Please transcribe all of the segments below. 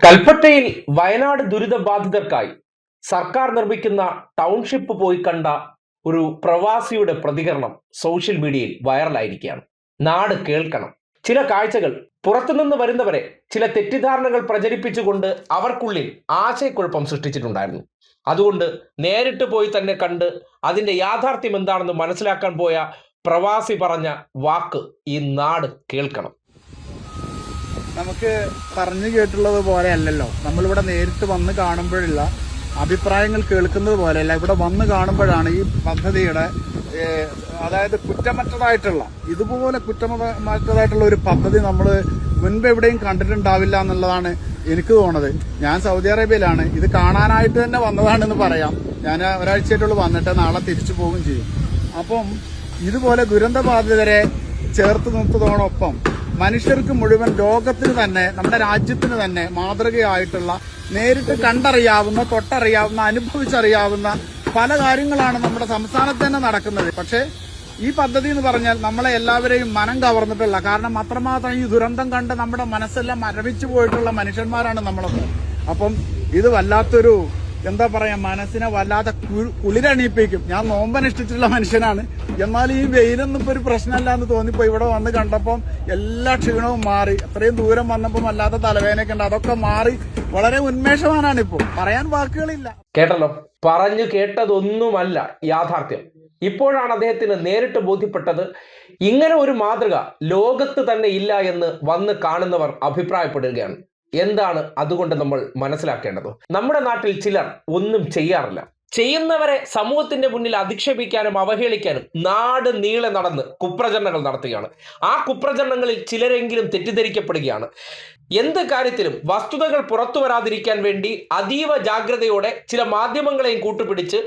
കൽപ്പറ്റയിൽ വയനാട് ദുരിതബാധിതർക്കായി സർക്കാർ നിർമ്മിക്കുന്ന ടൗൺഷിപ്പ് പോയി കണ്ട ഒരു പ്രവാസിയുടെ പ്രതികരണം സോഷ്യൽ മീഡിയയിൽ വൈറലായിരിക്കുകയാണ്. നാട് കേൾക്കണം. ചില കാഴ്ചകൾ പുറത്തുനിന്ന് വരുന്നവരെ ചില തെറ്റിദ്ധാരണകൾ പ്രചരിപ്പിച്ചുകൊണ്ട് അവർക്കുള്ളിൽ ആശയക്കുഴപ്പം സൃഷ്ടിച്ചിട്ടുണ്ടായിരുന്നു. അതുകൊണ്ട് നേരിട്ട് പോയി തന്നെ കണ്ട് അതിന്റെ യാഥാർത്ഥ്യം എന്താണെന്ന് മനസ്സിലാക്കാൻ പോയ പ്രവാസി പറഞ്ഞ വാക്ക് ഈ നാട് കേൾക്കണം. നമുക്ക് പറഞ്ഞു കേട്ടുള്ളത് പോലെ അല്ലല്ലോ, നമ്മളിവിടെ നേരിട്ട് വന്ന് കാണുമ്പോഴുള്ള അഭിപ്രായങ്ങൾ കേൾക്കുന്നത് പോലെയല്ല. ഇവിടെ വന്ന് കാണുമ്പോഴാണ് ഈ പദ്ധതിയുടെ അതായത് ഇതുപോലെ കുറ്റമറ്റതായിട്ടുള്ള ഒരു പദ്ധതി നമ്മൾ മുൻപ് എവിടെയും കണ്ടിട്ടുണ്ടാവില്ല എന്നുള്ളതാണ് എനിക്ക് തോന്നുന്നത്. ഞാൻ സൗദി അറേബ്യയിലാണ്, ഇത് കാണാനായിട്ട് തന്നെ വന്നതാണെന്ന് പറയാം. ഞാൻ ഒരാഴ്ചയായിട്ടുള്ള വന്നിട്ട് നാളെ തിരിച്ചു പോവുകയും ചെയ്യും. അപ്പം ഇതുപോലെ ദുരന്തബാധിതരെ ചേർത്ത് നിർത്തുന്നതോടൊപ്പം മനുഷ്യർക്ക് മുഴുവൻ ലോകത്തിന് തന്നെ നമ്മുടെ രാജ്യത്തിന് തന്നെ മാതൃകയായിട്ടുള്ള നേരിട്ട് കണ്ടറിയാവുന്ന തൊട്ടറിയാവുന്ന അനുഭവിച്ചറിയാവുന്ന പല കാര്യങ്ങളാണ് നമ്മുടെ സംസ്ഥാനത്ത് തന്നെ നടക്കുന്നത്. പക്ഷേ ഈ പദ്ധതി എന്ന് പറഞ്ഞാൽ നമ്മളെ എല്ലാവരെയും മനം കവർന്നിട്ടുള്ള, കാരണം അത്രമാത്രം ഈ ദുരന്തം കണ്ട് നമ്മുടെ മനസ്സെല്ലാം മരവിച്ചു പോയിട്ടുള്ള മനുഷ്യന്മാരാണ് നമ്മളൊക്കെ. അപ്പം ഇത് വല്ലാത്തൊരു എന്താ പറയാ, മനസ്സിനെ വല്ലാതെ കുളിരണിയിപ്പിക്കും. ഞാൻ നോമ്പനുഷ്ഠിച്ചിട്ടുള്ള മനുഷ്യനാണ്, എന്നാൽ ഈ വെയിലൊന്നും ഇപ്പൊ ഒരു പ്രശ്നമല്ല എന്ന് തോന്നിപ്പോ ഇവിടെ വന്ന് കണ്ടപ്പം എല്ലാ ക്ഷീണവും മാറി. അത്രയും ദൂരം വന്നപ്പോൾ അല്ലാത്ത തലവേദനയൊക്കെ ഉണ്ട്, അതൊക്കെ മാറി വളരെ ഉന്മേഷവാനാണ്. ഇപ്പോൾ പറയാൻ വാക്കുകളില്ല. കേട്ടല്ലോ, പറഞ്ഞു കേട്ടതൊന്നുമല്ല യാഥാർത്ഥ്യം. ഇപ്പോഴാണ് അദ്ദേഹത്തിന് നേരിട്ട് ബോധ്യപ്പെട്ടത് ഇങ്ങനെ ഒരു മാതൃക ലോകത്ത് തന്നെ ഇല്ല എന്ന് വന്ന് കാണുന്നവർ അഭിപ്രായപ്പെടുകയാണ്. എന്താണ് അതുകൊണ്ട് നമ്മൾ മനസ്സിലാക്കേണ്ടത്? നമ്മുടെ നാട്ടിൽ ചിലർ ഒന്നും ചെയ്യാറില്ല. ചെയ്യുന്നവരെ സമൂഹത്തിന്റെ മുന്നിൽ അധിക്ഷേപിക്കാനും അവഹേളിക്കാനും നാട് നീളെ നടന്ന് കുപ്രചരണങ്ങൾ നടത്തുകയാണ്. ആ കുപ്രചരണങ്ങളിൽ ചിലരെങ്കിലും തെറ്റിദ്ധരിക്കപ്പെടുകയാണ്. എന്ത് കാര്യത്തിലും വസ്തുതകൾ പുറത്തു വരാതിരിക്കാൻ വേണ്ടി അതീവ ജാഗ്രതയോടെ ചില മാധ്യമങ്ങളെയും കൂട്ടുപിടിച്ച്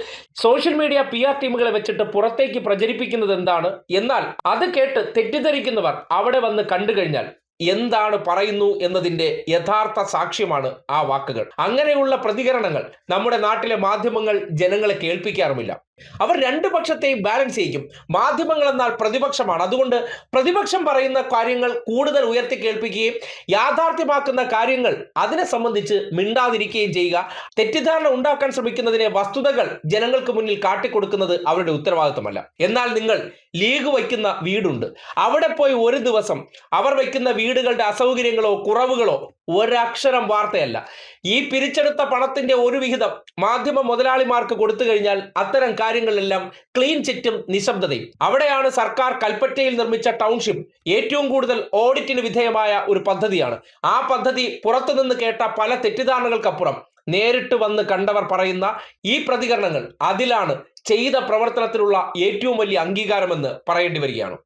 സോഷ്യൽ മീഡിയ PR ടീമുകളെ വെച്ചിട്ട് പുറത്തേക്ക് പ്രചരിപ്പിക്കുന്നത് എന്താണ്. എന്നാൽ അത് കേട്ട് തെറ്റിദ്ധരിക്കുന്നവർ അവിടെ വന്ന് കണ്ടു കഴിഞ്ഞാൽ എന്താണ് പറയുന്നു എന്നതിന്റെ യഥാർത്ഥ സാക്ഷ്യമാണ് ആ വാക്കുകൾ. അങ്ങനെയുള്ള പ്രതികരണങ്ങൾ നമ്മുടെ നാട്ടിലെ മാധ്യമങ്ങൾ ജനങ്ങളെ കേൾപ്പിക്കാറുമില്ല. അവർ രണ്ടു പക്ഷത്തെയും ബാലൻസ് ചെയ്യിക്കും. മാധ്യമങ്ങൾ എന്നാൽ പ്രതിപക്ഷമാണ്. അതുകൊണ്ട് പ്രതിപക്ഷം പറയുന്ന കാര്യങ്ങൾ കൂടുതൽ ഉയർത്തി കേൾപ്പിക്കുകയും യാഥാർത്ഥ്യമാക്കുന്ന കാര്യങ്ങൾ അതിനെ സംബന്ധിച്ച് മിണ്ടാതിരിക്കുകയും ചെയ്യുക. തെറ്റിദ്ധാരണ ഉണ്ടാക്കാൻ ശ്രമിക്കുന്നതിനെ വസ്തുതകൾ ജനങ്ങൾക്ക് മുന്നിൽ കാട്ടിക്കൊടുക്കുന്നത് അവരുടെ ഉത്തരവാദിത്തമല്ല. എന്നാൽ നിങ്ങൾ ലീഗ് വയ്ക്കുന്ന വീടുണ്ട്, അവിടെ പോയി ഒരു ദിവസം അവർ വയ്ക്കുന്ന വീടുകളുടെ അസൗകര്യങ്ങളോ കുറവുകളോ ഒരക്ഷരം വാർത്തയല്ല. ഈ പിരിച്ചെടുത്ത പണത്തിന്റെ ഒരു വിഹിതം മാധ്യമ മുതലാളിമാർക്ക് കൊടുത്തു കഴിഞ്ഞാൽ അത്തരം കാര്യങ്ങളിലെല്ലാം ക്ലീൻ ചിറ്റും നിശബ്ദതയും. അവിടെയാണ് സർക്കാർ കൽപ്പറ്റയിൽ നിർമ്മിച്ച ടൗൺഷിപ്പ് ഏറ്റവും കൂടുതൽ ഓഡിറ്റിന് വിധേയമായ ഒരു പദ്ധതിയാണ്. ആ പദ്ധതി പുറത്തുനിന്ന് കേട്ട പല തെറ്റിദ്ധാരണകൾക്കപ്പുറം നേരിട്ട് വന്ന് കണ്ടവർ പറയുന്ന ഈ പ്രതികരണങ്ങൾ, അതിലാണ് ചെയ്ത പ്രവർത്തനത്തിലുള്ള ഏറ്റവും വലിയ അംഗീകാരമെന്ന് പറയേണ്ടി വരികയാണ്.